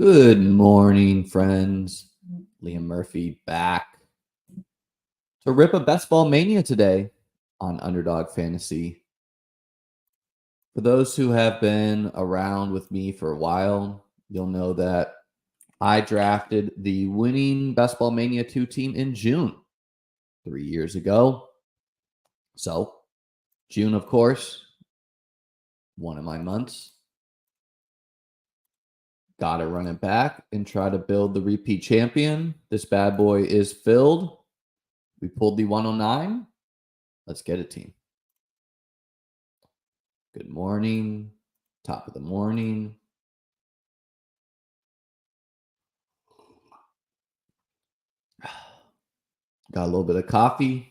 Good morning, friends. Liam Murphy back to rip a best ball mania today on Underdog Fantasy. For those who have been around with me for a while, you'll know that I drafted the winning Best Ball Mania 2 team in June 3 years ago. So, June, of course, one of my months. Got to run it back and try to build the repeat champion. This bad boy is filled. We pulled the 109. Let's get it, team. Good morning. Top of the morning. Got a little bit of coffee.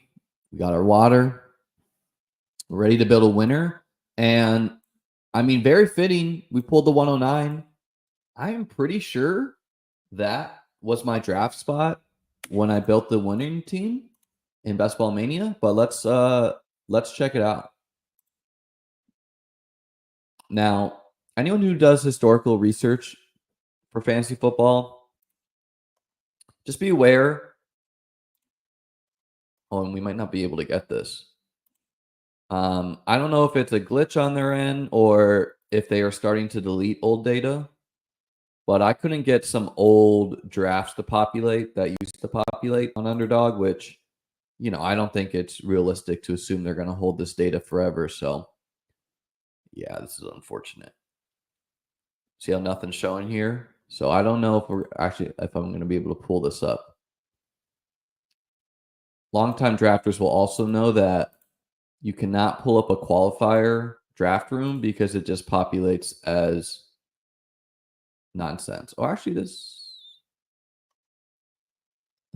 We got our water. We're ready to build a winner. And I mean, very fitting. We pulled the 109. I am pretty sure that was my draft spot when I built the winning team in Best Ball Mania. But let's check it out. Now, anyone who does historical research for fantasy football, just be aware. Oh, and we might not be able to get this. I don't know if it's a glitch on their end or if they are starting to delete old data, but I couldn't get some old drafts to populate that used to populate on Underdog, which, I don't think it's realistic to assume they're going to hold this data forever. So, yeah, this is unfortunate. See how nothing's showing here? So I don't know if I'm going to be able to pull this up. Longtime drafters will also know that you cannot pull up a qualifier draft room because it just populates as nonsense. Oh, actually, let's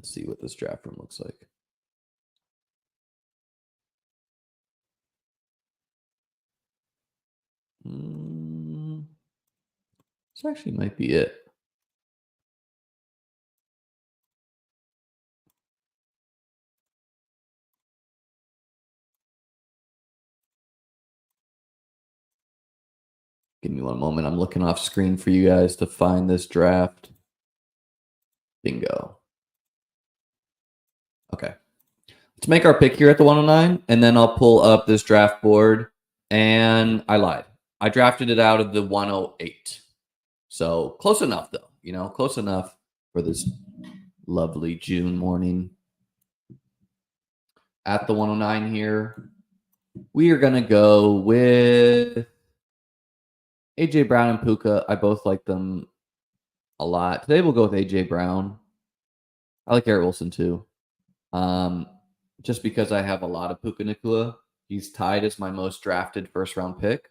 see what this draft room looks like. This actually might be it. Give me one moment. I'm looking off screen for you guys to find this draft. Bingo. Okay. Let's make our pick here at the 109, and then I'll pull up this draft board. And I lied. I drafted it out of the 108. So close enough, though. Close enough for this lovely June morning. At the 109 here, we are going to go with A.J. Brown and Puka. I both like them a lot. Today we'll go with A.J. Brown. I like Garrett Wilson too. Just because I have a lot of Puka Nacua. He's tied as my most drafted first-round pick.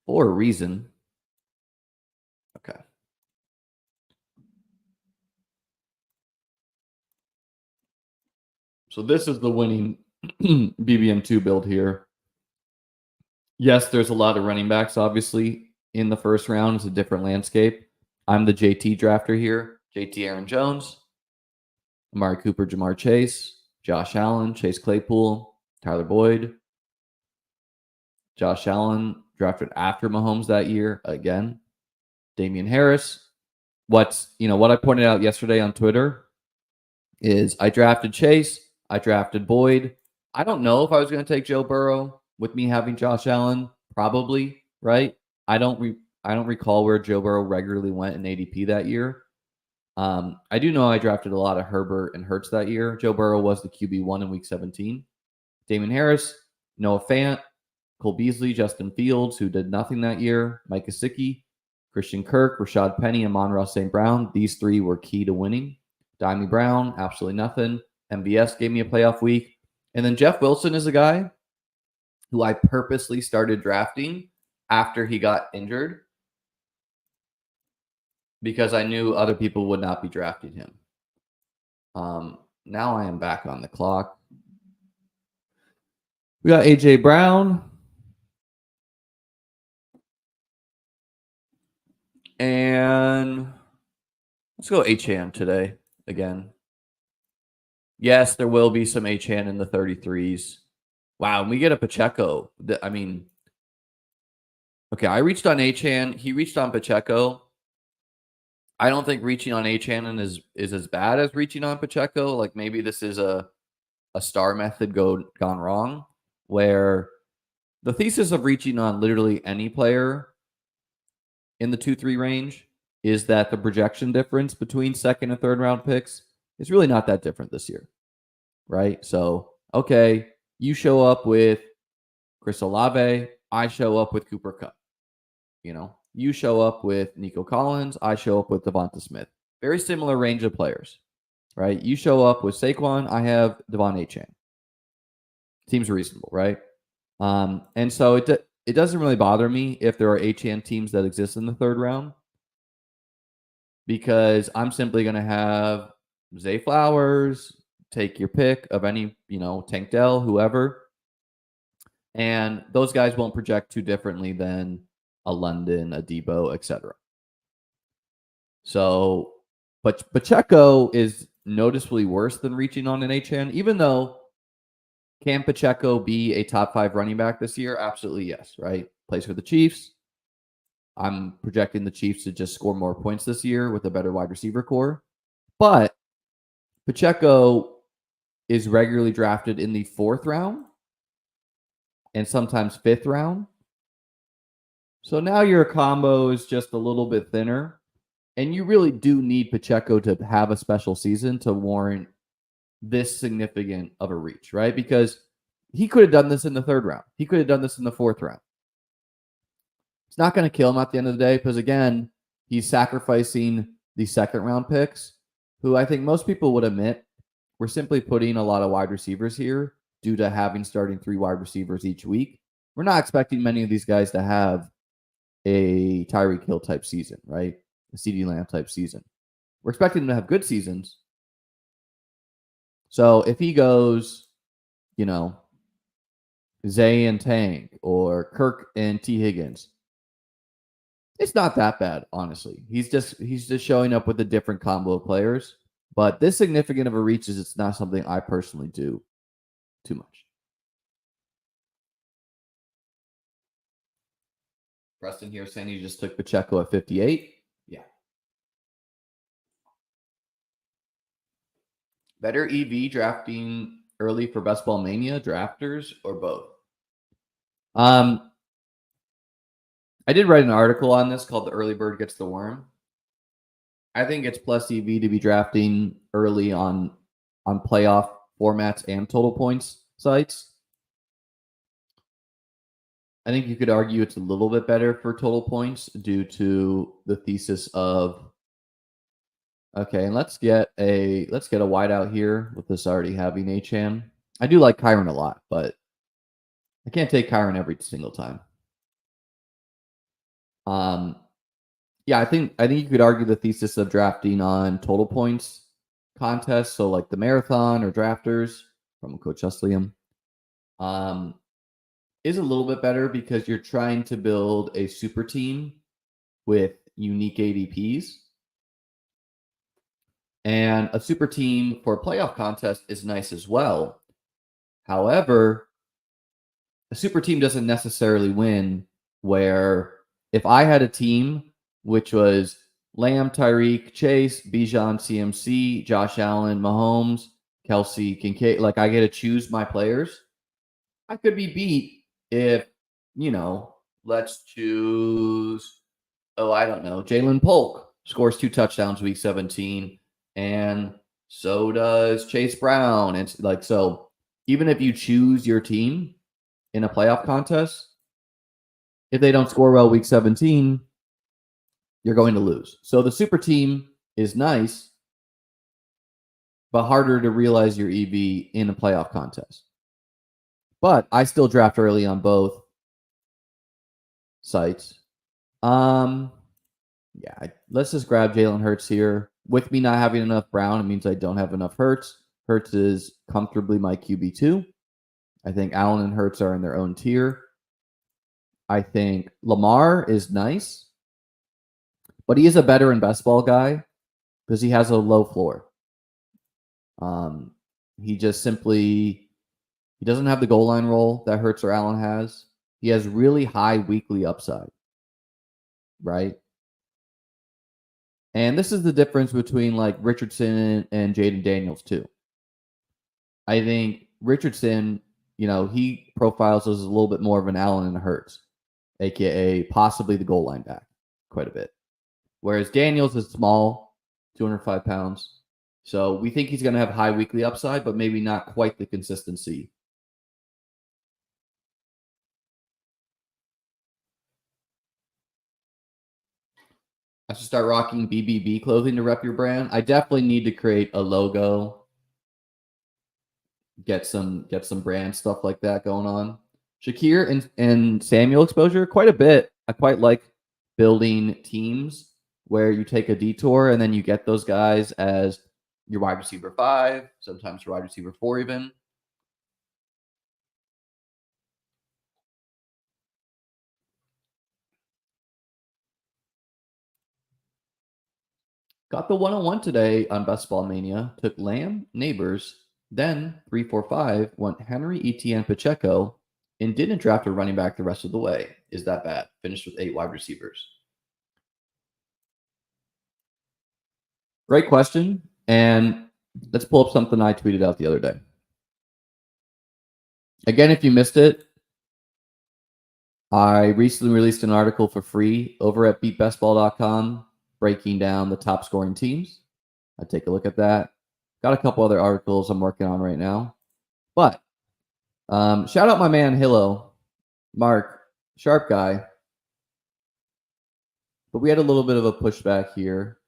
For a reason. Okay. So this is the winning BBM2 build here. Yes, there's a lot of running backs, obviously, in the first round. It's a different landscape. I'm the JT drafter here. JT Aaron Jones, Amari Cooper, Jamar Chase, Josh Allen, Chase Claypool, Tyler Boyd. Josh Allen drafted after Mahomes that year again. Damian Harris. What I pointed out yesterday on Twitter is I drafted Chase. I drafted Boyd. I don't know if I was going to take Joe Burrow with me having Josh Allen. Probably, right? I don't recall where Joe Burrow regularly went in ADP that year. I do know I drafted a lot of Herbert and Hurts that year. Joe Burrow was the QB1 in Week 17. Damon Harris, Noah Fant, Cole Beasley, Justin Fields, who did nothing that year, Mike Gesicki, Christian Kirk, Rashad Penny, and Amon-Ra St. Brown. These three were key to winning. Dimey Brown, absolutely nothing. MVS gave me a playoff week. And then Jeff Wilson is a guy who I purposely started drafting after he got injured because I knew other people would not be drafting him. Now I am back on the clock. We got A.J. Brown. And let's go H-Han today again. Yes, there will be some H-Han in the 33s. Wow, and we get a Pacheco. I mean, Okay, I reached on Achan. He reached on Pacheco. I don't think reaching on Achan is as bad as reaching on Pacheco. Like maybe this is a star method gone wrong, where the thesis of reaching on literally any player in the 2-3 range is that the projection difference between second and third round picks is really not that different this year, right? So, okay, you show up with Chris Olave, I show up with Cooper Kupp. You show up with Nico Collins, I show up with Devonta Smith. Very similar range of players, right? You show up with Saquon, I have Devon Achane. Seems reasonable, right? And so it doesn't really bother me if there are Achane teams that exist in the third round, because I'm simply going to have Zay Flowers, take your pick of any, Tank Dell, whoever, and those guys won't project too differently than a London, a Debo, etc. So, but Pacheco is noticeably worse than reaching on an HN, even though can Pacheco be a top 5 running back this year? Absolutely yes, right? Plays for the Chiefs. I'm projecting the Chiefs to just score more points this year with a better wide receiver core. But Pacheco is regularly drafted in the 4th round and sometimes 5th round. So now your combo is just a little bit thinner. And you really do need Pacheco to have a special season to warrant this significant of a reach, right? Because he could have done this in the 3rd round. He could have done this in the 4th round. It's not going to kill him at the end of the day because, again, he's sacrificing the 2nd round picks, who I think most people would admit we're simply putting a lot of wide receivers here due to having starting 3 wide receivers each week. We're not expecting many of these guys to have a Tyreek Hill type season, right? A CeeDee Lamb type season. We're expecting them to have good seasons. So if he goes, Zay and Tank or Kirk and T. Higgins, it's not that bad, honestly. He's just showing up with a different combo of players. But this significant of a reach is it's not something I personally do too much. Preston here saying he just took Pacheco at 58. Yeah. Better EV drafting early for Best Ball Mania drafters or both? I did write an article on this called "The Early Bird Gets the Worm." I think it's plus EV to be drafting early on playoff formats and total points sites. I think you could argue it's a little bit better for total points due to the thesis of okay, and let's get a wideout here with this already having Achane. I do like Kyron a lot, but I can't take Kyron every single time. Yeah, I think you could argue the thesis of drafting on total points contests, so like the marathon or drafters from Coach Husliam, is a little bit better because you're trying to build a super team with unique ADPs. And a super team for a playoff contest is nice as well. However, a super team doesn't necessarily win, where if I had a team which was Lamb, Tyreek, Chase, Bijan, CMC, Josh Allen, Mahomes, Kelsey, Kincaid, like I get to choose my players, I could be beat if, let's choose, I don't know, Jalen Polk scores 2 touchdowns week 17, and so does Chase Brown. And so even if you choose your team in a playoff contest, if they don't score well week 17, you're going to lose. So the super team is nice, but harder to realize your EV in a playoff contest. But I still draft early on both sites. Yeah, let's just grab Jalen Hurts here. With me not having enough Brown, it means I don't have enough Hurts. Hurts is comfortably my QB2. I think Allen and Hurts are in their own tier. I think Lamar is nice, but he is a better in best ball guy because he has a low floor. He just simply he doesn't have the goal line role that Hurts or Allen has. He has really high weekly upside. right? And this is the difference between like Richardson and Jaden Daniels too. I think Richardson, he profiles as a little bit more of an Allen and a Hurts, aka possibly the goal line back quite a bit. Whereas Daniels is small, 205 pounds. So we think he's going to have high weekly upside, but maybe not quite the consistency. I should start rocking BBB clothing to rep your brand. I definitely need to create a logo, get some brand stuff like that going on. Shakir and Samuel exposure quite a bit. I quite like building teams where you take a detour and then you get those guys as your wide receiver 5, sometimes your wide receiver 4 even. Got the 101 today on Best Ball Mania. Took Lamb, Neighbors, then 3-4-5, went Henry, Etienne, Pacheco, and didn't draft a running back the rest of the way. Is that bad? Finished with 8 wide receivers. Great question. And let's pull up something I tweeted out the other day. Again, if you missed it, I recently released an article for free over at beatbestball.com breaking down the top scoring teams. I take a look at that. Got a couple other articles I'm working on right now. But shout out my man Hillo, Mark, sharp guy. But we had a little bit of a pushback here.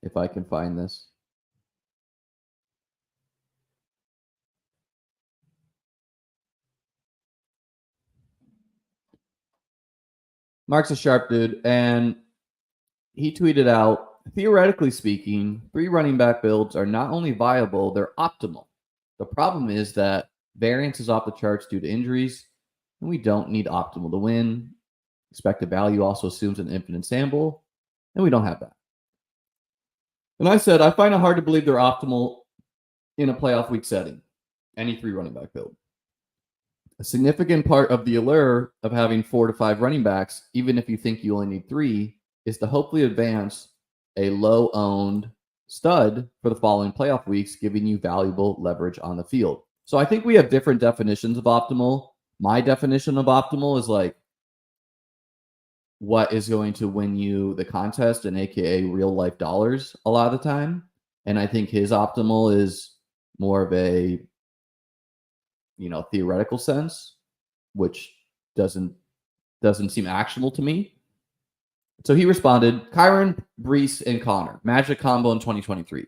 If I can find this. Mark's a sharp dude, and he tweeted out, theoretically speaking, 3 running back builds are not only viable, they're optimal. The problem is that variance is off the charts due to injuries, and we don't need optimal to win. Expected value also assumes an infinite sample, and we don't have that. And I said, I find it hard to believe they're optimal in a playoff week setting, any 3 running back build. A significant part of the allure of having 4 to 5 running backs, even if you think you only need 3, is to hopefully advance a low-owned stud for the following playoff weeks, giving you valuable leverage on the field. So I think we have different definitions of optimal. My definition of optimal is like what is going to win you the contest and aka real life dollars a lot of the time. And I think his optimal is more of a theoretical sense, which doesn't seem actionable to me. So he responded, Kyron, Brees, and Connor, magic combo in 2023.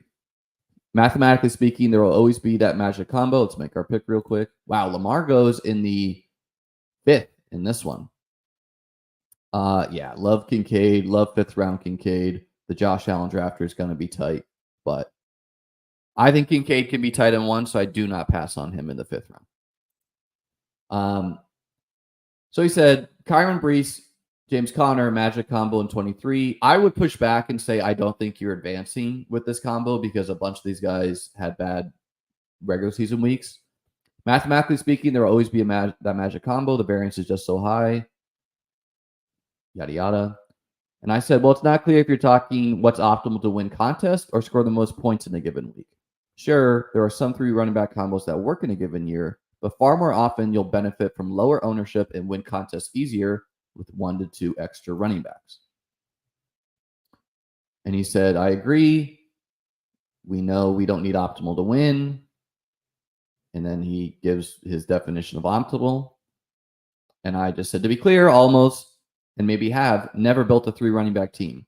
Mathematically speaking, there will always be that magic combo. Let's make our pick real quick. Wow, Lamar goes in the 5th in this one. Yeah, love Kincaid, love 5th round Kincaid. The Josh Allen drafter is going to be tight, but I think Kincaid can be tight in 1, so I do not pass on him in the 5th round. So he said, Kyron, Brees, James Conner, magic combo in 23. I would push back and say I don't think you're advancing with this combo because a bunch of these guys had bad regular season weeks. Mathematically speaking, there will always be that magic combo. The variance is just so high. Yada, yada. And I said, well, it's not clear if you're talking what's optimal to win contest or score the most points in a given week. Sure, there are some 3 running back combos that work in a given year, but far more often you'll benefit from lower ownership and win contests easier with 1 to 2 extra running backs. And he said, I agree. We know we don't need optimal to win. And then he gives his definition of optimal. And I just said, to be clear, almost, and maybe have, never built a 3 running back team.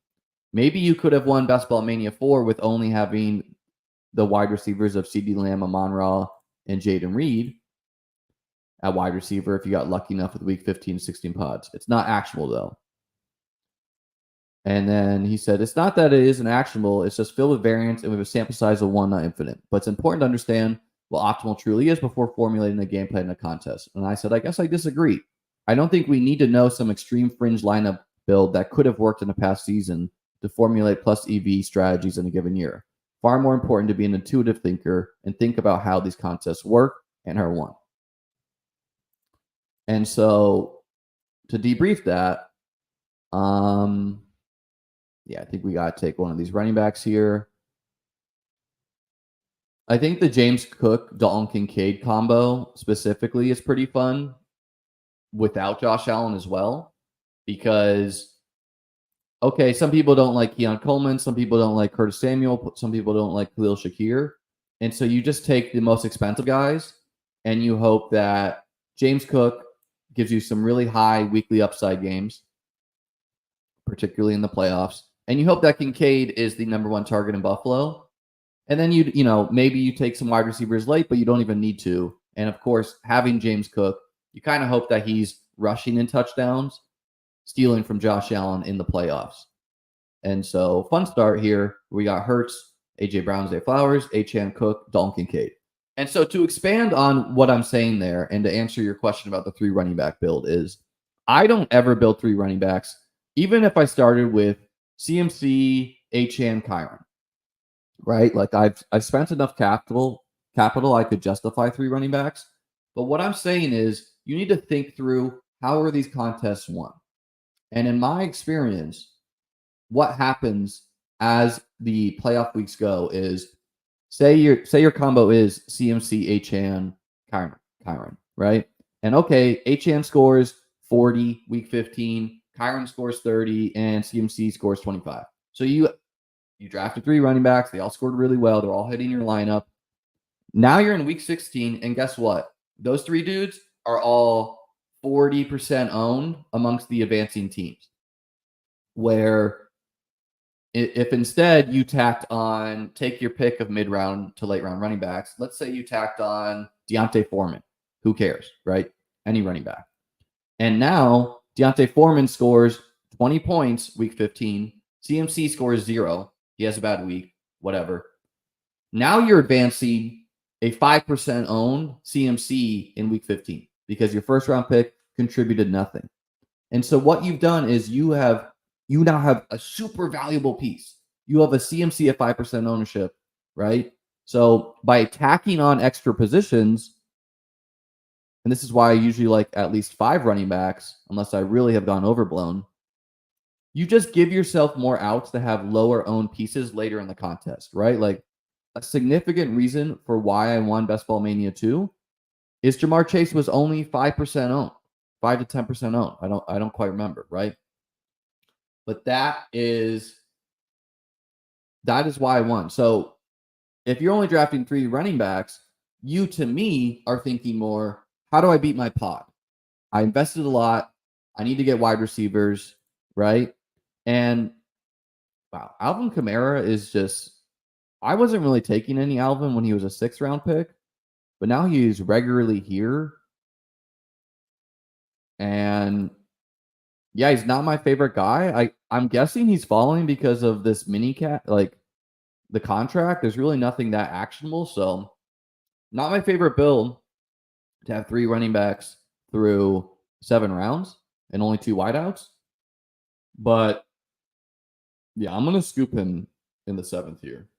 Maybe you could have won Best Ball Mania 4 with only having the wide receivers of CeeDee Lamb, Amon-Ra, and Jaden Reed at wide receiver if you got lucky enough with week 15, 16 pods. It's not actionable, though. And then he said, it's not that it isn't actionable. It's just filled with variance and with a sample size of 1, not infinite. But it's important to understand what optimal truly is before formulating a game plan in a contest. And I said, I guess I disagree. I don't think we need to know some extreme fringe lineup build that could have worked in the past season to formulate plus EV strategies in a given year. Far more important to be an intuitive thinker and think about how these contests work and are won. And so to debrief that, yeah, I think we got to take one of these running backs here. I think the James Cook, Dalton Kincaid combo specifically is pretty fun without Josh Allen as well. Because, okay, some people don't like Keon Coleman. Some people don't like Curtis Samuel. Some people don't like Khalil Shakir. And so you just take the most expensive guys and you hope that James Cook gives you some really high weekly upside games, particularly in the playoffs. And you hope that Kincaid is the number one target in Buffalo. And then maybe you take some wide receivers late, but you don't even need to. And of course, having James Cook, you kind of hope that he's rushing in touchdowns, stealing from Josh Allen in the playoffs. And so, fun start here. We got Hurts, A.J. Brown, Zay Flowers, Achane Cook, Dalton Kincaid. And so, to expand on what I'm saying there and to answer your question about the 3 running back build is I don't ever build 3 running backs, even if I started with CMC, Achane, Kyron. Right? Like I've spent enough capital I could justify 3 running backs. But what I'm saying is you need to think through how are these contests won? And in my experience, what happens as the playoff weeks go is say your combo is CMC, Achane, Kyron, right? And okay, Achane scores 40 week 15, Kyron scores 30, and CMC scores 25. So you drafted 3 running backs. They all scored really well. They're all hitting your lineup. Now you're in week 16, and guess what? Those 3 dudes are all 40% owned amongst the advancing teams. Where if instead you tacked on, take your pick of mid-round to late-round running backs. Let's say you tacked on Deontay Foreman. Who cares, right? Any running back. And now Deontay Foreman scores 20 points week 15. CMC scores 0. He has a bad week, whatever. Now you're advancing a 5% owned CMC in week 15 because your first round pick contributed nothing. And so what you've done is you now have a super valuable piece. You have a CMC at 5% ownership, right? So by tacking on extra positions, and this is why I usually like at least 5 running backs, unless I really have gone overblown, you just give yourself more outs to have lower owned pieces later in the contest, right? Like a significant reason for why I won Best Ball Mania 2 is Jamar Chase was only 5% owned, 5 to 10% owned. I don't quite remember, right? But that is why I won. So if you're only drafting 3 running backs, you to me are thinking more, how do I beat my pod? I invested a lot. I need to get wide receivers, right? And wow, Alvin Kamara is just, I wasn't really taking any Alvin when he was a 6th round pick, but now he's regularly here. And yeah, he's not my favorite guy. I'm guessing he's falling because of this mini cat, like the contract. There's really nothing that actionable. So not my favorite build to have 3 running backs through 7 rounds and only 2 wideouts. But yeah, I'm gonna scoop him in the 7th here.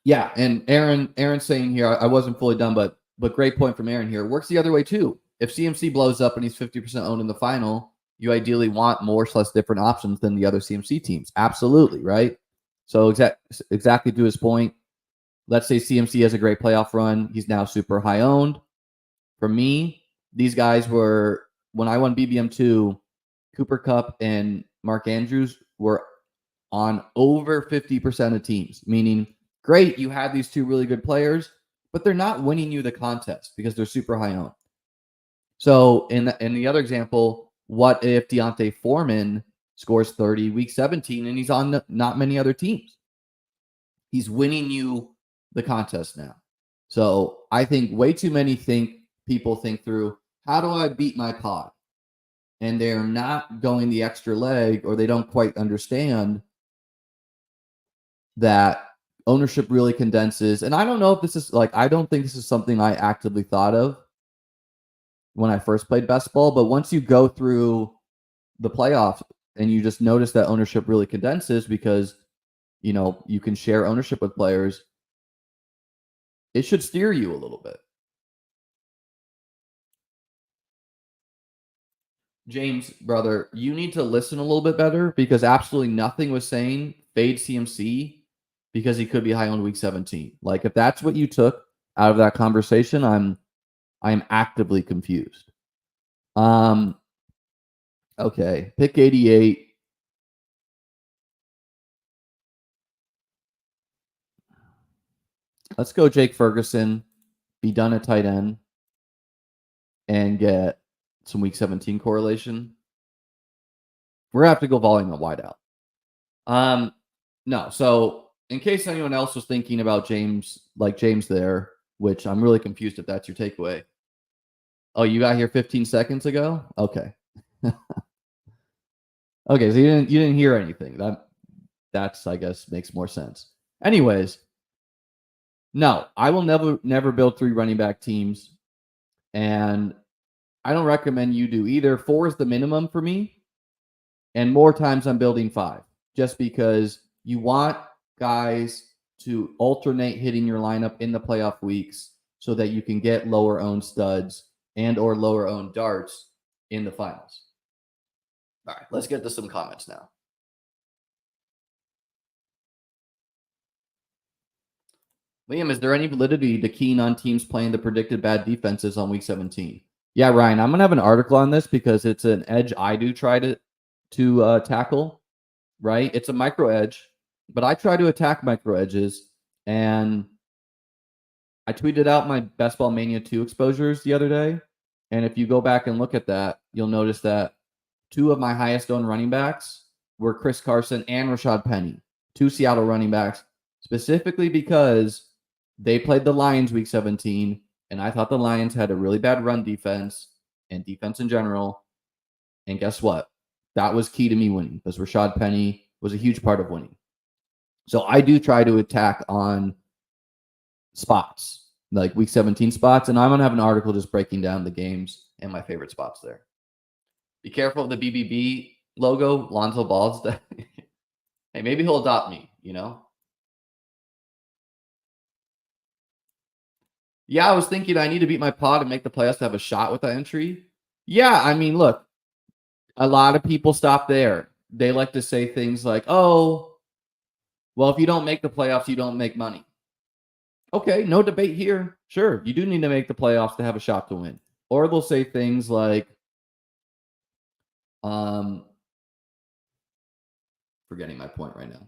Yeah, and Aaron's saying here, I wasn't fully done, but great point from Aaron here. It works the other way too. If CMC blows up and he's 50% owned in the final, you ideally want more / different options than the other CMC teams. Absolutely, right? So exactly to his point, let's say CMC has a great playoff run. He's now super high owned. For me, these guys were, when I won BBM2, Cooper Kupp and Mark Andrews were on over 50% of teams, meaning, great, you had these 2 really good players, but they're not winning you the contest because they're super high owned. So in the other example, what if Deontay Foreman scores 30 week 17 and he's on not many other teams? He's winning you the contest now. So I think way too many people think through, how do I beat my pod? And they're not going the extra leg, or they don't quite understand that ownership really condenses. And I don't know if this is I don't think this is something I actively thought of when I first played best ball, but once you go through the playoffs and you just notice that ownership really condenses because you can share ownership with players, it should steer you a little bit. James, brother, you need to listen a little bit better because absolutely nothing was saying fade CMC because he could be high on week 17. Like if that's what you took out of that conversation, I'm actively confused. Okay, pick 88. Let's go Jake Ferguson, be done at tight end, and get some week 17 correlation. We're gonna have to go volume at wideout. No, so in case anyone else was thinking about James there, which I'm really confused if that's your takeaway. Oh, you got here 15 seconds ago? Okay. Okay, so you didn't hear anything. That's I guess makes more sense. Anyways, no, I will never build 3 running back teams, and I don't recommend you do either. 4 is the minimum for me, and more times I'm building 5, just because you want guys to alternate hitting your lineup in the playoff weeks so that you can get lower owned studs and or lower owned darts in the finals. All right, let's get to some comments now. Liam, is there any validity to keen on teams playing the predicted bad defenses on week 17? Yeah, Ryan, I'm going to have an article on this because it's an edge I do try to tackle, right? It's a micro edge, but I try to attack micro edges, and I tweeted out my Best Ball Mania 2 exposures the other day, and if you go back and look at that, you'll notice that 2 of my highest owned running backs were Chris Carson and Rashad Penny, 2 Seattle running backs, specifically because they played the Lions week 17, and I thought the Lions had a really bad run defense and defense in general. And guess what? That was key to me winning because Rashad Penny was a huge part of winning. So I do try to attack on spots, like week 17 spots, and I'm going to have an article just breaking down the games and my favorite spots there. Be careful of the BBB logo, Lonzo Ball's. Hey, maybe he'll adopt me, you know? Yeah, I was thinking I need to beat my pod and make the playoffs to have a shot with that entry. Yeah, I mean, look, a lot of people stop there. They like to say things like, oh, well, if you don't make the playoffs, you don't make money. Okay, no debate here. Sure, you do need to make the playoffs to have a shot to win. Or they'll say things like, forgetting my point right now.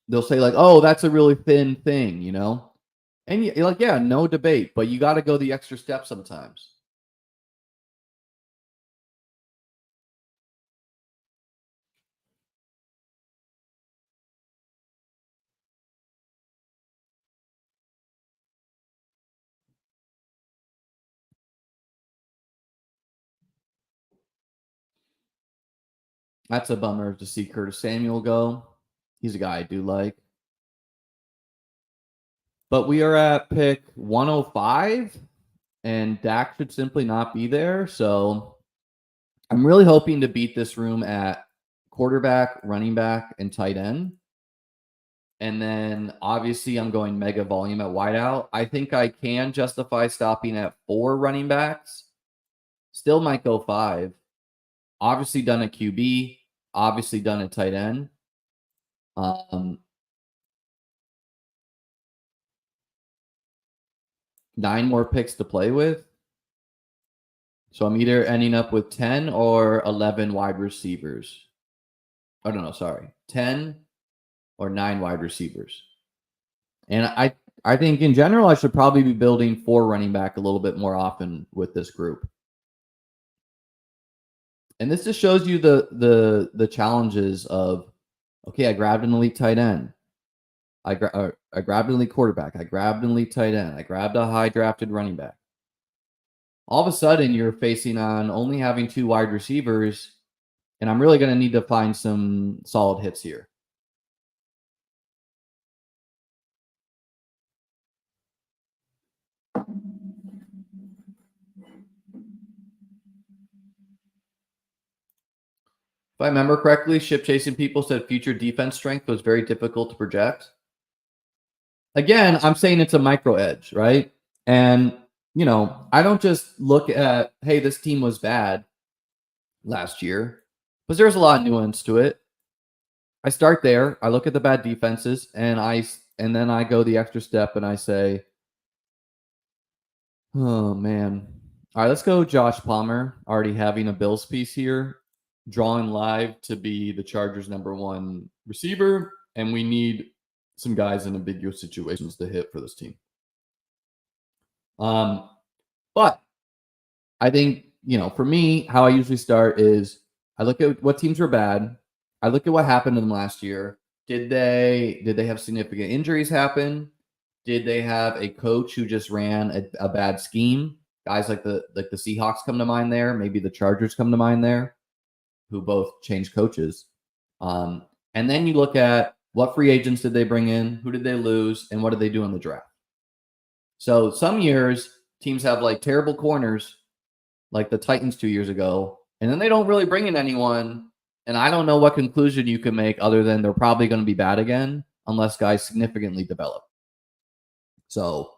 They'll say like, oh, that's a really thin thing, you know? And you're like, yeah, no debate, but you got to go the extra step sometimes. That's a bummer to see Curtis Samuel go. He's a guy I do like. But we are at pick 105, and Dak should simply not be there. So I'm really hoping to beat this room at quarterback, running back, and tight end. And then obviously I'm going mega volume at wideout. I think I can justify stopping at 4 running backs. Still might go 5. Obviously done at QB. Obviously done at tight end. 9 more picks to play with. So I'm either ending up with 10 or 11 wide receivers. I don't know, sorry. 10 or 9 wide receivers. And I think in general I should probably be building 4 running back a little bit more often with this group. And this just shows you the challenges of, okay, I grabbed an elite tight end. I grabbed an elite quarterback. I grabbed an elite tight end. I grabbed a high drafted running back. All of a sudden, you're facing on only having 2 wide receivers, and I'm really going to need to find some solid hits here. If I remember correctly, Ship Chasing People said future defense strength was very difficult to project. Again, I'm saying it's a micro edge, right? And I don't just look at, hey, this team was bad last year, because there's a lot of nuance to it. I start there. I look at the bad defenses, and then I go the extra step, and I say, oh man. All right, let's go. Josh Palmer already having a Bills piece here, drawing live to be the Chargers' #1 receiver, and we need some guys in ambiguous situations to hit for this team. But I think, for me, how I usually start is I look at what teams were bad. I look at what happened to them last year. Did they have significant injuries happen? Did they have a coach who just ran a bad scheme? Guys like the Seahawks come to mind there. Maybe the Chargers come to mind there, who both changed coaches. And then you look at what free agents did they bring in, who did they lose, and what did they do in the draft. So some years teams have like terrible corners, like the Titans 2 years ago, and then they don't really bring in anyone. And I don't know what conclusion you can make other than they're probably going to be bad again unless guys significantly develop. So,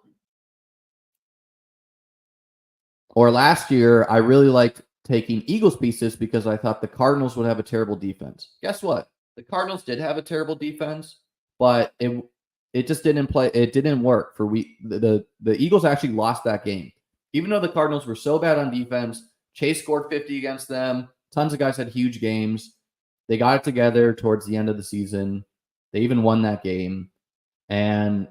or last year, I really liked taking Eagles pieces because I thought the Cardinals would have a terrible defense. Guess what? The Cardinals did have a terrible defense, but it just didn't play. It didn't work for the Eagles actually lost that game. Even though the Cardinals were so bad on defense, Chase scored 50 against them. Tons of guys had huge games. They got it together towards the end of the season. They even won that game. And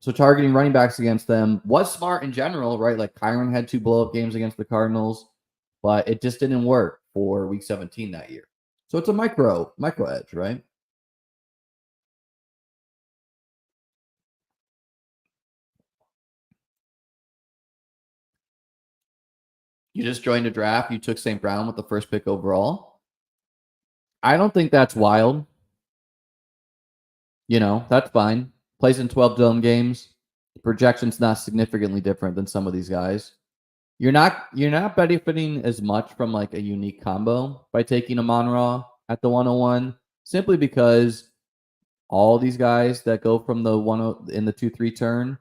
so targeting running backs against them was smart in general, right? Like Kyron had 2 blow-up games against the Cardinals, but it just didn't work for Week 17 that year. So it's a micro edge, right? You just joined a draft. You took St. Brown with the first pick overall. I don't think that's wild. That's fine. Plays in 12 dome games. The projection's not significantly different than some of these guys. You're not benefiting as much from like a unique combo by taking a Monra at the 101, simply because all these guys that go from the 10 in the 2-3 turn,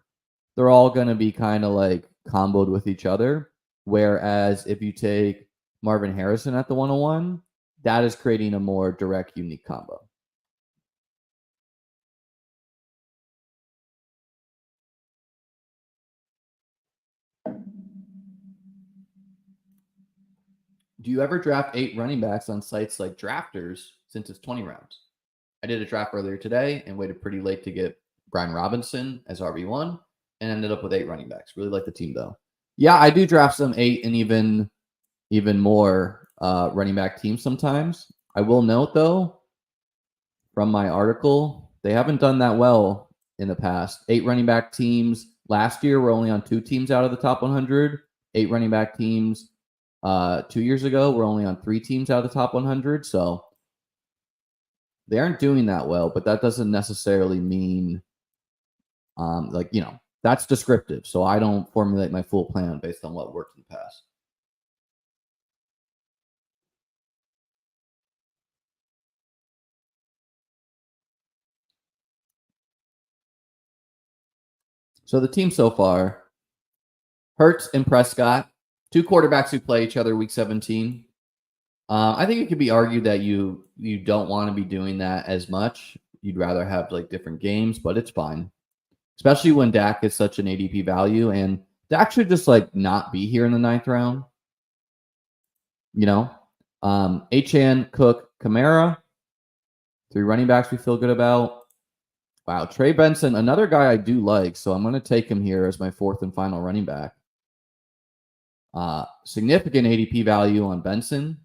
they're all going to be kind of like comboed with each other. Whereas if you take Marvin Harrison at the 101, that is creating a more direct, unique combo. Do you ever draft 8 running backs on sites like Drafters since it's 20 rounds? I did a draft earlier today and waited pretty late to get Brian Robinson as RB1 and ended up with 8 running backs. Really like the team though. Yeah, I do draft some 8 and even more running back teams sometimes. I will note though, from my article, they haven't done that well in the past. 8 running back teams last year were only on 2 teams out of the top 100. 8 running back teams 2 years ago were only on 3 teams out of the top 100. So they aren't doing that well, but that doesn't necessarily mean that's descriptive. So I don't formulate my full plan based on what worked in the past. So the team so far, Hurts and Prescott, 2 quarterbacks who play each other Week 17. I think it could be argued that you don't want to be doing that as much. You'd rather have like different games, but it's fine. Especially when Dak is such an ADP value, and Dak should just like not be here in the 9th round. Achane, Cook, Kamara, 3 running backs we feel good about. Wow, Trey Benson, another guy I do like, so I'm going to take him here as my 4th and final running back. Significant ADP value on Benson,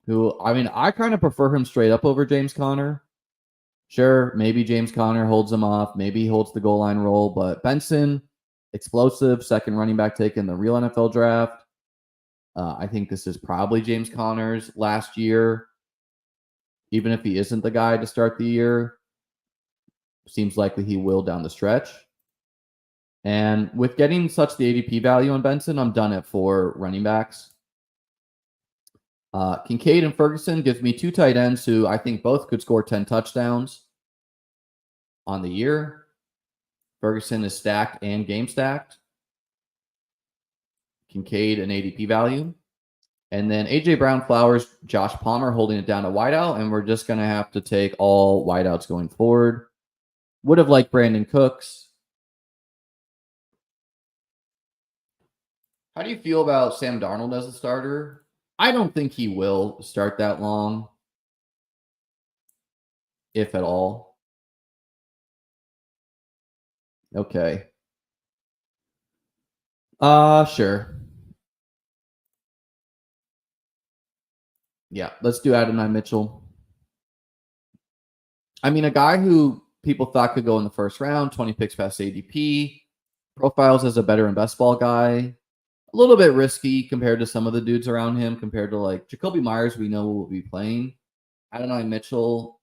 who, I kind of prefer him straight up over James Conner. Sure, maybe James Conner holds him off. Maybe he holds the goal line role, but Benson, explosive, 2nd running back taken in the real NFL draft. I think this is probably James Conner's last year, even if he isn't the guy to start the year. Seems likely he will down the stretch. And with getting such the ADP value on Benson, I'm done at 4 running backs. Kincaid and Ferguson gives me 2 tight ends who I think both could score 10 touchdowns on the year. Ferguson is stacked and game stacked. Kincaid and ADP value. And then AJ Brown, Flowers, Josh Palmer holding it down to wideout. And we're just going to have to take all wideouts going forward. Would have liked Brandon Cooks. How do you feel about Sam Darnold as a starter? I don't think he will start that long, if at all. Okay. Sure. Yeah, let's do Adonai Mitchell. I mean, a guy who people thought could go in the first round, 20 picks past ADP, profiles as a better and best ball guy. A little bit risky compared to some of the dudes around him, compared to like Jacoby Myers, we know will be playing. Adonai Mitchell,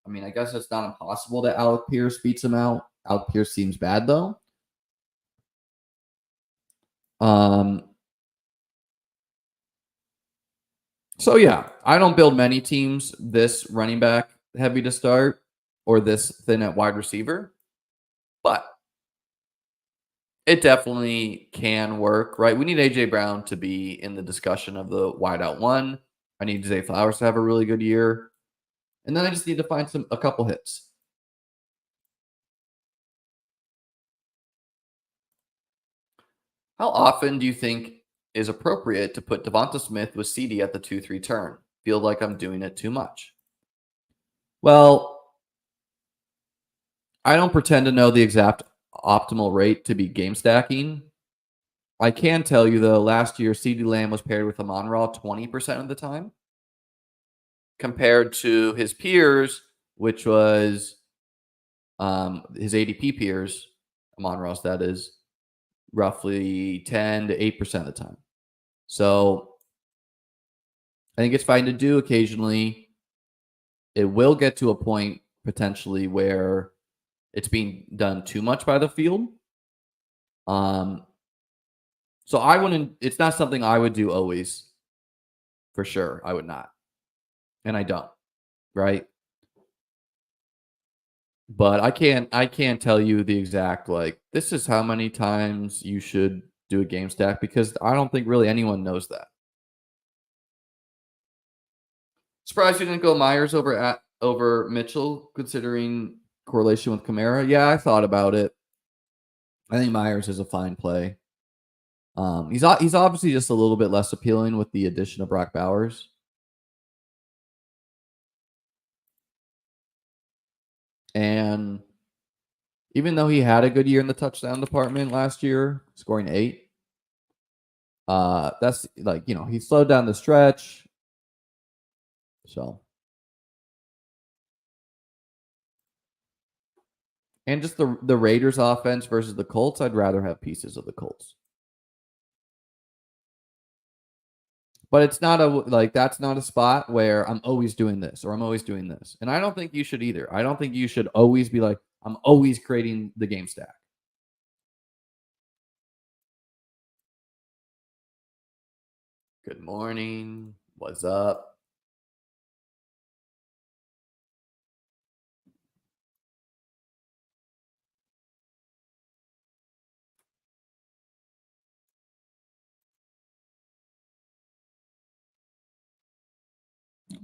I mean, I guess it's not impossible that Alec Pierce beats him out. Alec Pierce seems bad, though. So, yeah, I don't build many teams this running back heavy to start or this thin at wide receiver, but it definitely can work, right? We need AJ Brown to be in the discussion of the wideout one. I need Zay Flowers to have a really good year. And then I just need to find a couple hits. How often do you think is appropriate to put Devonta Smith with CD at the 2-3 turn? Feel like I'm doing it too much. Well, I don't pretend to know the exact optimal rate to be game stacking. I can tell you, though, last year, CD Lamb was paired with Amon-Ra 20% of the time compared to his peers, which was his ADP peers, Amon-Ra's that is, roughly 10 to 8% of the time. So I think it's fine to do occasionally. It will get to a point potentially where it's being done too much by the field. So I wouldn't, it's not something I would do always, for sure. I would not. And I don't, right? But I can't tell you the exact, like, this is how many times you should do a game stack, because I don't think really anyone knows that. Surprised you didn't go Myers over Mitchell, considering correlation with Kamara. Yeah, I thought about it. I think Myers is a fine play. He's obviously just a little bit less appealing with the addition of Brock Bowers. And even though he had a good year in the touchdown department last year, scoring 8, that's like, he slowed down the stretch. So, and just the Raiders offense versus the Colts, I'd rather have pieces of the Colts. But it's not that's not a spot where I'm always doing this or I'm always doing this. And I don't think you should either. I don't think you should always be like, I'm always creating the game stack. Good morning. What's up?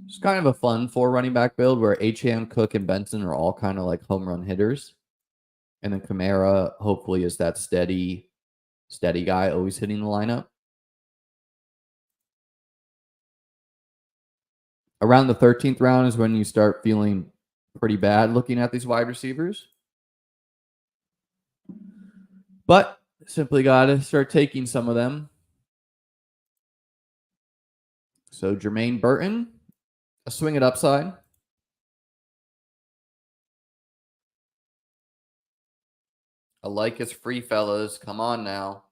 It's kind of a fun 4 running back build where Achane, Cook, and Benson are all kind of like home run hitters. And then Kamara hopefully is that steady guy always hitting the lineup. Around the 13th round is when you start feeling pretty bad looking at these wide receivers. But simply got to start taking some of them. So Jermaine Burton, a swing at upside. I like his free, fellas. Come on now.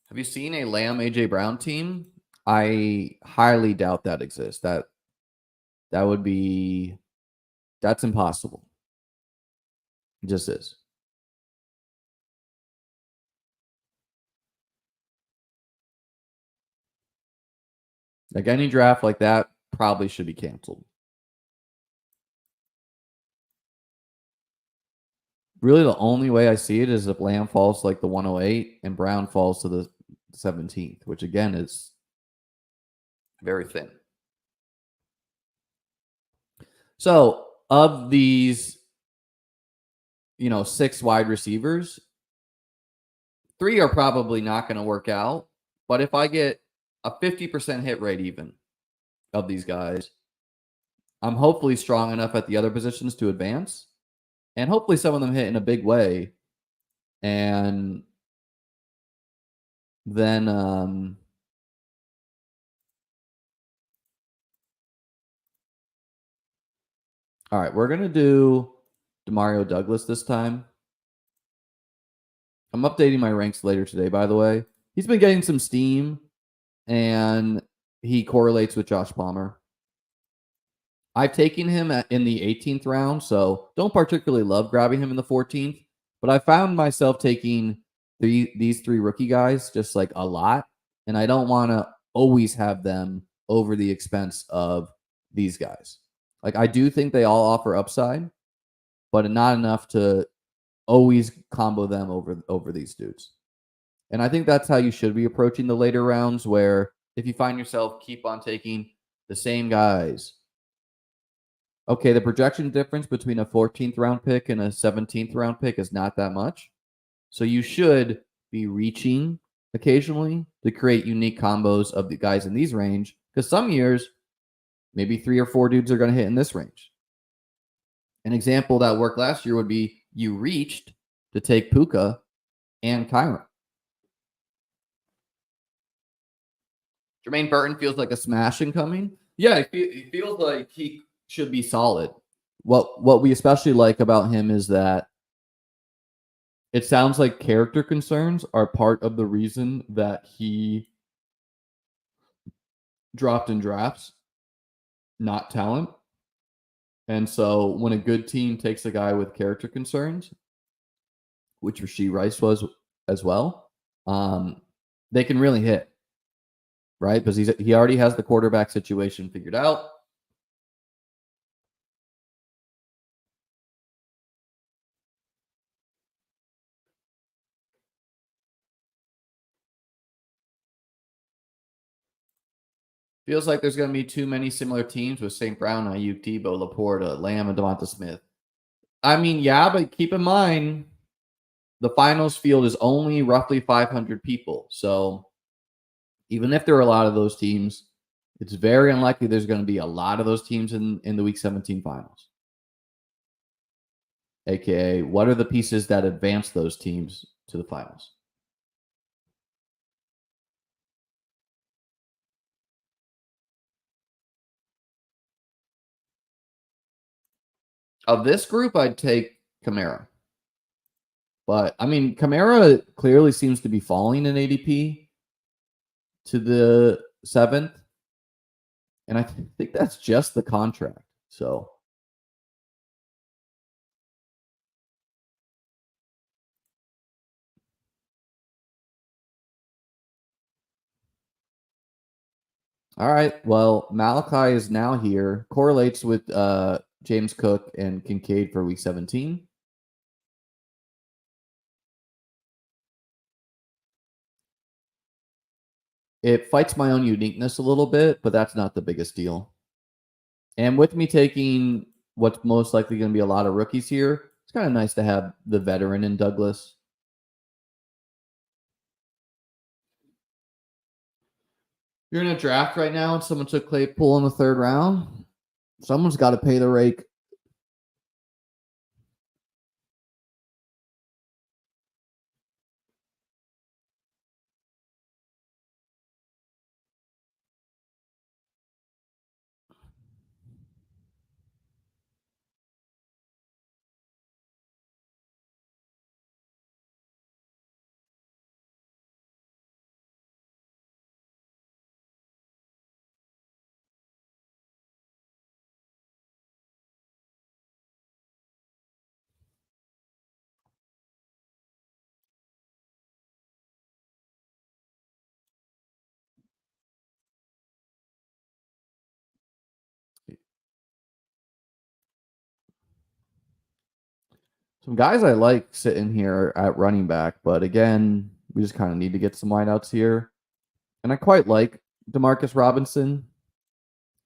Have you seen a Lamb AJ Brown team? I highly doubt that exists. That's impossible. It just is. Like any draft like that probably should be canceled. Really, the only way I see it is if Lamb falls to like the 108 and Brown falls to the 17th, which again is very thin. So, of these, 6 wide receivers, 3 are probably not going to work out. But if I get a 50% hit rate even of these guys, I'm hopefully strong enough at the other positions to advance. And hopefully some of them hit in a big way. And then all right, we're gonna do Demario Douglas this time. I'm updating my ranks later today, by the way. He's been getting some steam and he correlates with Josh Palmer. I've taken him in the 18th round, so don't particularly love grabbing him in the 14th, but I found myself taking these 3 rookie guys just like a lot, and I don't want to always have them over the expense of these guys. Like I do think they all offer upside, but not enough to always combo them over these dudes. And I think that's how you should be approaching the later rounds, where if you find yourself keep on taking the same guys. Okay, the projection difference between a 14th round pick and a 17th round pick is not that much. So you should be reaching occasionally to create unique combos of the guys in these range, because some years, maybe 3 or 4 dudes are going to hit in this range. An example that worked last year would be you reached to take Puka and Kyron. Jermaine Burton feels like a smash incoming. Yeah, it feels like he should be solid. What we especially like about him is that it sounds like character concerns are part of the reason that he dropped in drafts, not talent. And so when a good team takes a guy with character concerns, which Rashee Rice was as well, they can really hit, right? Because he already has the quarterback situation figured out. Feels like there's going to be too many similar teams with St. Brown, Ayuk, Debo, Laporta, Lamb, and Devonta Smith. I mean, yeah, but keep in mind the finals field is only roughly 500 people. So even if there are a lot of those teams, it's very unlikely there's going to be a lot of those teams in the Week 17 finals. AKA, what are the pieces that advance those teams to the finals? Of this group, I'd take Kamara. But I mean, Kamara clearly seems to be falling in ADP to the 7th. And I think that's just the contract. So all right. Well, Malachi is now here. Correlates with James Cook and Kincaid for Week 17. It fights my own uniqueness a little bit, but that's not the biggest deal. And with me taking what's most likely going to be a lot of rookies here, it's kind of nice to have the veteran in Douglas. You're in a draft right now and someone took Claypool in the 3rd round. Someone's got to pay the rake. Some guys I like sitting here at running back, but again, we just kind of need to get some wideouts here. And I quite like Demarcus Robinson.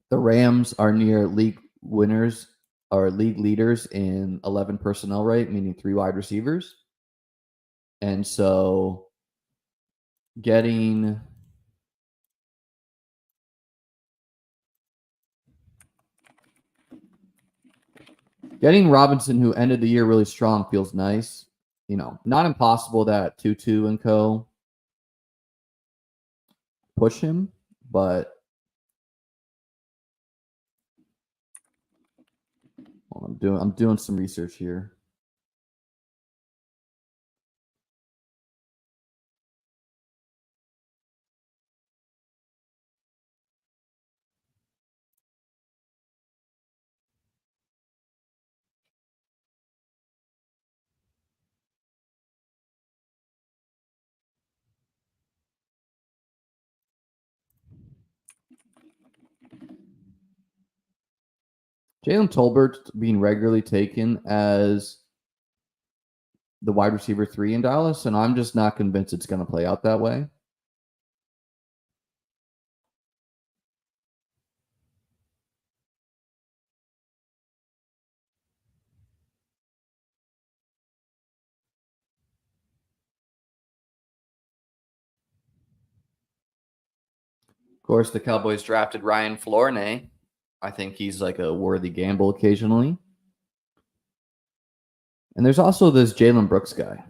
The Rams are near league winners or league leaders in 11 personnel rate, meaning 3 wide receivers. And so getting Robinson, who ended the year really strong, feels nice. Not impossible that Tutu and co. push him, but I'm doing some research here. Jalen Tolbert being regularly taken as the wide receiver 3 in Dallas, and I'm just not convinced it's going to play out that way. Of course, the Cowboys drafted Ryan Flornay. I think he's like a worthy gamble occasionally. And there's also this Jalen Brooks guy.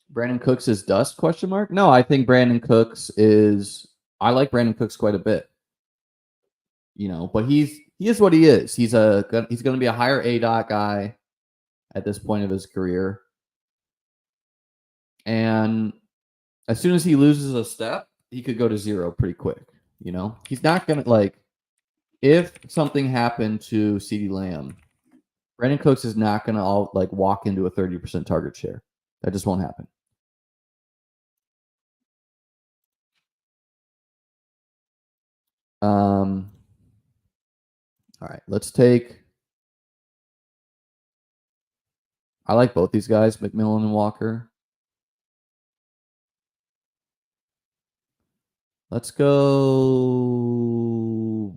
Brandon Cooks is dust? Question mark. No, I think Brandon Cooks is. I like Brandon Cooks quite a bit. But he is what he is. He's going to be a higher ADOT guy at this point of his career, and as soon as he loses a step, he could go to 0 pretty quick. He's not going to if something happened to CeeDee Lamb, Brandon Cooks is not going to walk into a 30% target share. That just won't happen. All right, let's take. I like both these guys, McMillan and Walker. Let's go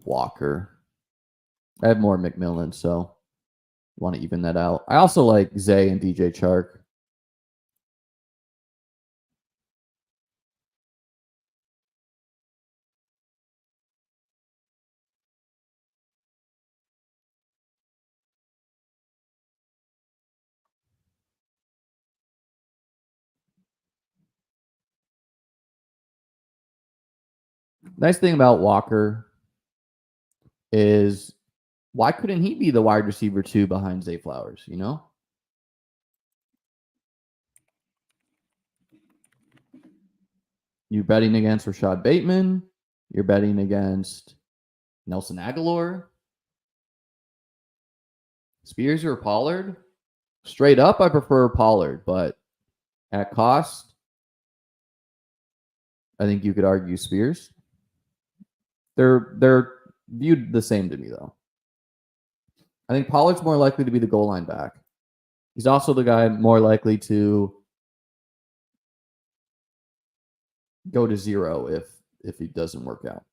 Walker. I have more McMillan, so I want to even that out. I also like Zay and DJ Chark. Nice thing about Walker is why couldn't he be the wide receiver 2 behind Zay Flowers, You're betting against Rashad Bateman. You're betting against Nelson Aguilar. Spears or Pollard? Straight up, I prefer Pollard, but at cost, I think you could argue Spears. They're viewed the same to me, though. I think Pollard's more likely to be the goal line back. He's also the guy more likely to go to 0 if he doesn't work out.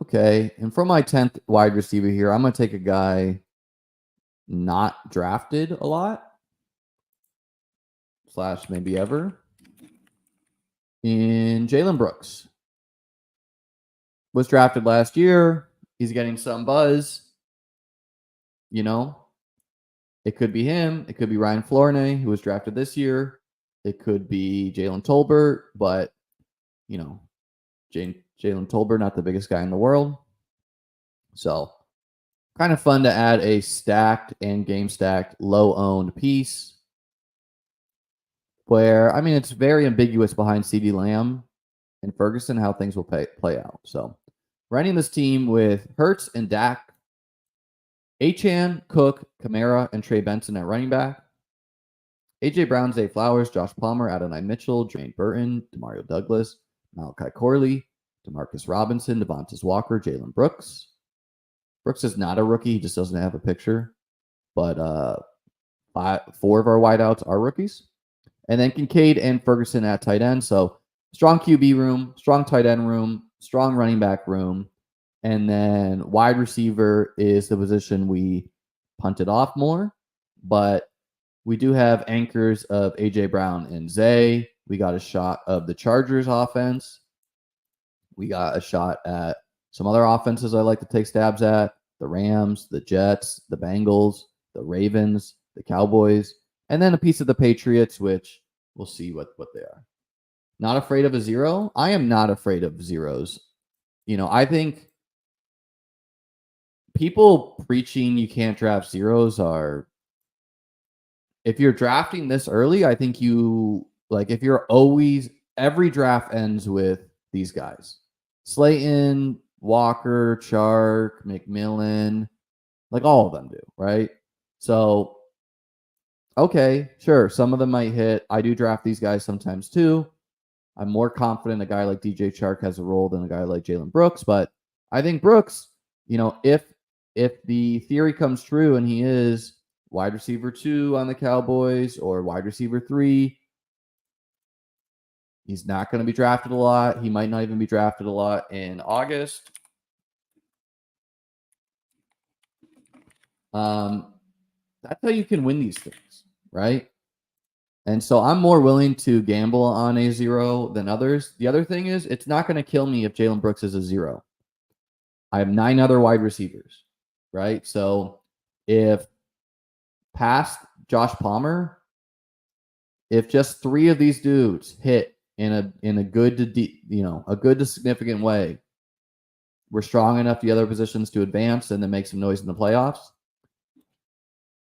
Okay, and for my 10th wide receiver here, I'm going to take a guy not drafted a lot / maybe ever in Jalen Brooks. Was drafted last year. He's getting some buzz. It could be him. It could be Ryan Flornay, who was drafted this year. It could be Jalen Tolbert, but Jalen Tolbert, not the biggest guy in the world. So kind of fun to add a stacked and game stacked low owned piece where, I mean, it's very ambiguous behind CeeDee Lamb and Ferguson how things will play out. So running this team with Hurts and Dak, Achane, Cook, Kamara, and Trey Benson at running back. A.J. Brown, Zay Flowers, Josh Palmer, Adonai Mitchell, Jermaine Burton, Demario Douglas, Malachi Corley, Demarcus Robinson, Devontae Walker, Jalen Brooks. Brooks is not a rookie. He just doesn't have a picture. But 4 of our wideouts are rookies. And then Kincaid and Ferguson at tight end. So strong QB room, strong tight end room, strong running back room. And then wide receiver is the position we punted off more. But we do have anchors of A.J. Brown and Zay. We got a shot of the Chargers offense. We got a shot at some other offenses I like to take stabs at. The Rams, the Jets, the Bengals, the Ravens, the Cowboys, and then a piece of the Patriots, which we'll see what they are. Not afraid of a zero? I am not afraid of zeros. I think people preaching you can't draft zeros are, if you're drafting this early, I think if you're always, every draft ends with these guys. Slayton, Walker, Chark, McMillan, all of them do, right? So, okay, sure, some of them might hit. I do draft these guys sometimes too. I'm more confident a guy like DJ Chark has a role than a guy like Jalen Brooks, but I think Brooks, if the theory comes true and he is wide receiver 2 on the Cowboys or wide receiver 3, he's not going to be drafted a lot. He might not even be drafted a lot in August. That's how you can win these things, right? And so I'm more willing to gamble on a zero than others. The other thing is, it's not going to kill me if Jalen Brooks is a zero. I have 9 other wide receivers, right? So if past Josh Palmer, if just 3 of these dudes hit in a good to significant way, we're strong enough the other positions to advance and then make some noise in the playoffs.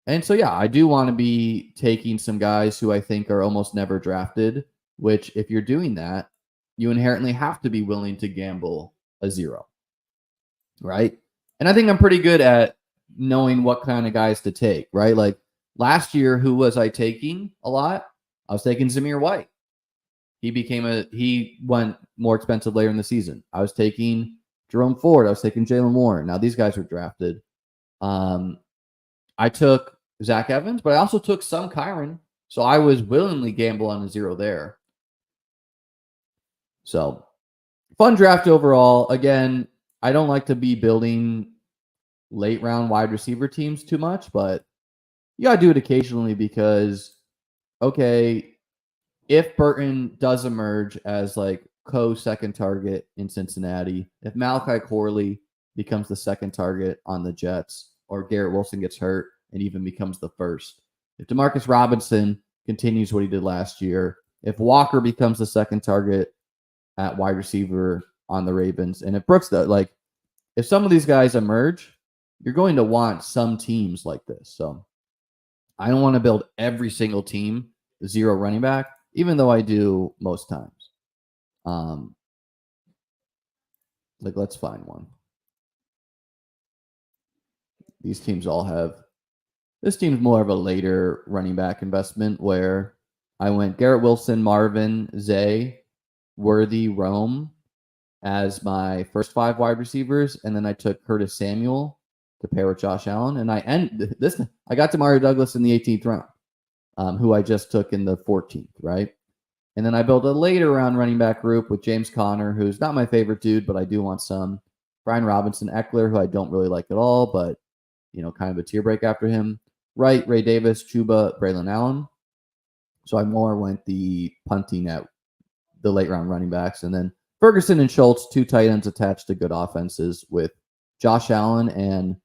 And so, yeah, I do want to be taking some guys who I think are almost never drafted, which if you're doing that, you inherently have to be willing to gamble a zero, right? And I think I'm pretty good at knowing what kind of guys to take, right? Like last year, who was I taking a lot? I was taking Zamir White. He went more expensive later in the season. I was taking Jerome Ford. I was taking Jalen Warren. Now these guys were drafted. I took Zach Evans, but I also took some Kyron. So I was willingly gamble on a zero there. So fun draft overall. Again, I don't like to be building late round wide receiver teams too much, but you got to do it occasionally because, okay, if Burton does emerge as co-second target in Cincinnati, if Malachi Corley becomes the second target on the Jets, or Garrett Wilson gets hurt and even becomes the first, if Demarcus Robinson continues what he did last year, if Walker becomes the second target at wide receiver on the Ravens, and if Brooks does, if some of these guys emerge, you're going to want some teams like this. So I don't want to build every single team zero running back, even though I do most times. Let's find one. These teams all have. This team's more of a later running back investment where I went Garrett Wilson, Marvin, Zay, Worthy, Rome as my first 5 wide receivers, and then I took Curtis Samuel to pair with Josh Allen, and I got Demario Douglas in the 18th round, who I just took in the 14th, right? And then I built a later round running back group with James Conner, who's not my favorite dude, but I do want some. Brian Robinson, Eckler, who I don't really like at all, but kind of a tear break after him. Wright, Ray Davis, Chuba, Braylon Allen. So I more went the punting at the late round running backs. And then Ferguson and Schultz, 2 tight ends attached to good offenses with Josh Allen and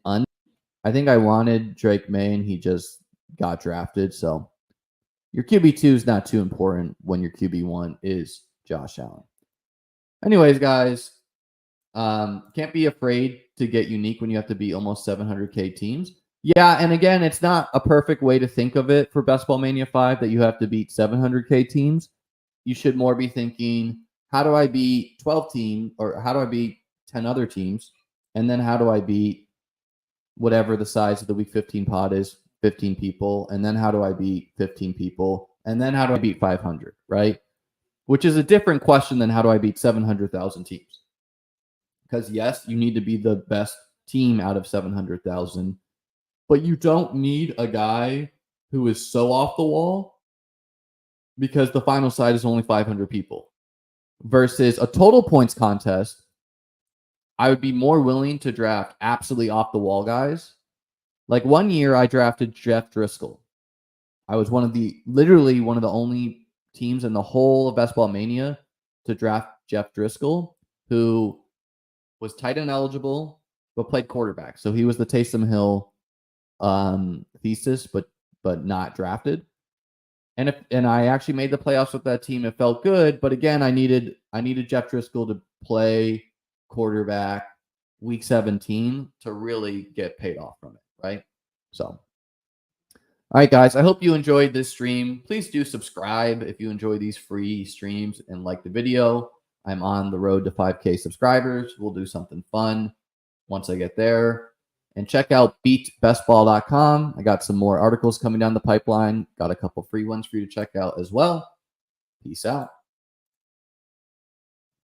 I think I wanted Drake May, and he just got drafted. So your QB2 is not too important when your QB1 is Josh Allen. Anyways, guys, can't be afraid to get unique when you have to beat almost 700K teams. Yeah, and again, it's not a perfect way to think of it for Best Ball Mania 5 that you have to beat 700K teams. You should more be thinking, how do I beat 12 teams, or how do I beat 10 other teams? And then how do I beat whatever the size of the week 15 pod is, 15 people? And then how do I beat 15 people? And then how do I beat 500, right? Which is a different question than how do I beat 700,000 teams? Because yes, you need to be the best team out of 700,000, but you don't need a guy who is so off the wall because the final side is only 500 people versus a total points contest. I would be more willing to draft absolutely off the wall guys. Like one year I drafted Jeff Driscoll. I was literally one of the only teams in the whole of Best Ball Mania to draft Jeff Driscoll, who was tight end eligible, but played quarterback. So he was the Taysom Hill thesis, but not drafted. And I actually made the playoffs with that team. It felt good, but again, I needed Jeff Driscoll to play quarterback week 17 to really get paid off from it, right? So, all right, guys, I hope you enjoyed this stream. Please do subscribe if you enjoy these free streams and like the video. I'm on the road to 5K subscribers. We'll do something fun once I get there. And check out beatbestball.com. I got some more articles coming down the pipeline. Got a couple free ones for you to check out as well. Peace out.